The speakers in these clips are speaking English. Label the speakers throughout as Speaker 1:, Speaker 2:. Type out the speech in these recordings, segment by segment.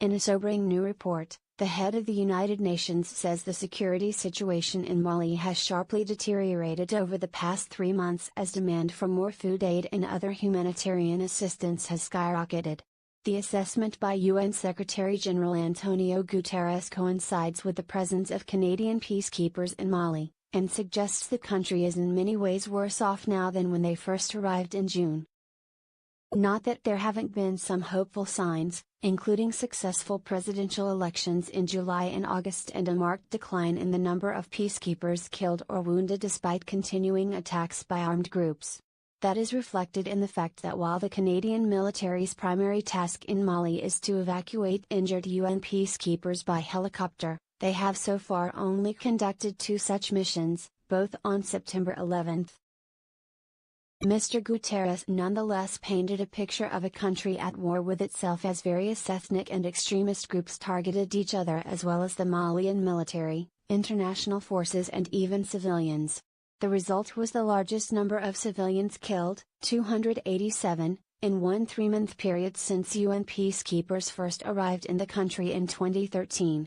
Speaker 1: In a sobering new report, the head of the United Nations says the security situation in Mali has sharply deteriorated over the past 3 months as demand for more food aid and other humanitarian assistance has skyrocketed. The assessment by UN Secretary-General Antonio Guterres coincides with the presence of Canadian peacekeepers in Mali, and suggests the country is in many ways worse off now than when they first arrived in June. Not that there haven't been some hopeful signs, including successful presidential elections in July and August and a marked decline in the number of peacekeepers killed or wounded despite continuing attacks by armed groups. That is reflected in the fact that while the Canadian military's primary task in Mali is to evacuate injured UN peacekeepers by helicopter, they have so far only conducted 2 such missions, both on September 11. Mr. Guterres nonetheless painted a picture of a country at war with itself as various ethnic and extremist groups targeted each other as well as the Malian military, international forces and even civilians. The result was the largest number of civilians killed, 287, in one 3-month period since UN peacekeepers first arrived in the country in 2013.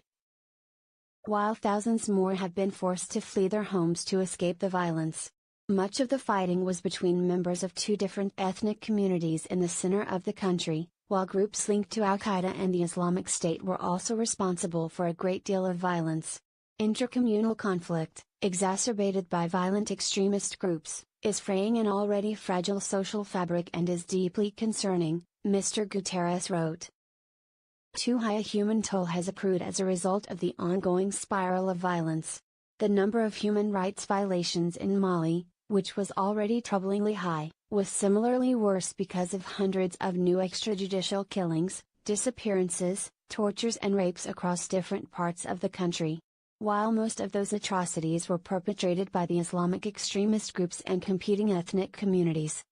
Speaker 1: While thousands more have been forced to flee their homes to escape the violence. Much of the fighting was between members of 2 different ethnic communities in the center of the country, while groups linked to Al-Qaeda and the Islamic State were also responsible for a great deal of violence. Intercommunal conflict, exacerbated by violent extremist groups, is fraying an already fragile social fabric and is deeply concerning, Mr. Guterres wrote. Too high a human toll has accrued as a result of the ongoing spiral of violence. The number of human rights violations in Mali, which was already troublingly high, was similarly worse because of hundreds of new extrajudicial killings, disappearances, tortures and rapes across different parts of the country. While most of those atrocities were perpetrated by the Islamic extremist groups and competing ethnic communities.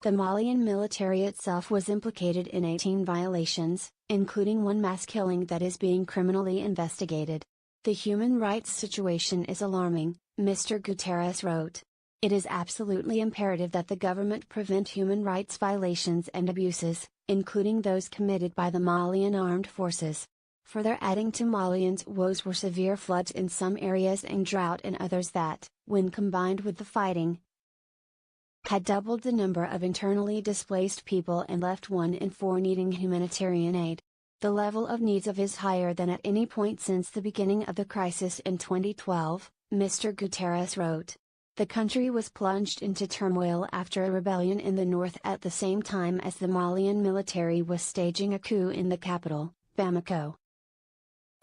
Speaker 1: The Malian military itself was implicated in 18 violations, including one mass killing that is being criminally investigated. The human rights situation is alarming, Mr. Guterres wrote. It is absolutely imperative that the government prevent human rights violations and abuses, including those committed by the Malian armed forces. Further adding to Malians' woes were severe floods in some areas and drought in others that, when combined with the fighting, had doubled the number of internally displaced people and left 1 in 4 needing humanitarian aid. The level of needs is higher than at any point since the beginning of the crisis in 2012, Mr. Guterres wrote. The country was plunged into turmoil after a rebellion in the north at the same time as the Malian military was staging a coup in the capital, Bamako.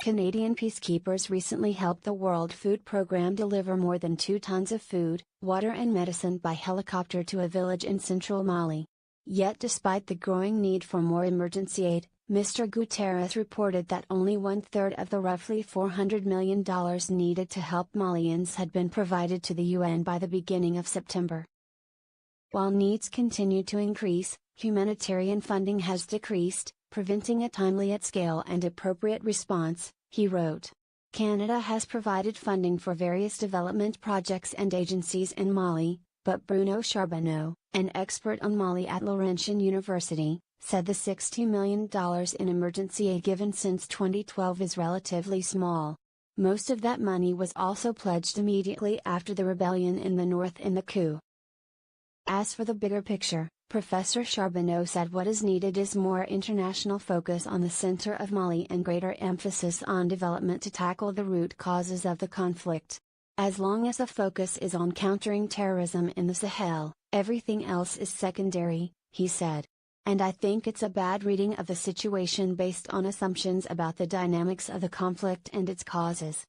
Speaker 1: Canadian peacekeepers recently helped the World Food Programme deliver more than 2 tons of food, water and medicine by helicopter to a village in central Mali. Yet despite the growing need for more emergency aid, Mr. Guterres reported that only 1/3 of the roughly $400 million needed to help Malians had been provided to the UN by the beginning of September. While needs continue to increase, humanitarian funding has decreased, preventing a timely at-scale and appropriate response, he wrote. Canada has provided funding for various development projects and agencies in Mali, but Bruno Charbonneau, an expert on Mali at Laurentian University, said the $60 million in emergency aid given since 2012 is relatively small. Most of that money was also pledged immediately after the rebellion in the north and the coup. As for the bigger picture, Professor Charbonneau said what is needed is more international focus on the center of Mali and greater emphasis on development to tackle the root causes of the conflict. As long as the focus is on countering terrorism in the Sahel, everything else is secondary, he said. And I think it's a bad reading of the situation based on assumptions about the dynamics of the conflict and its causes.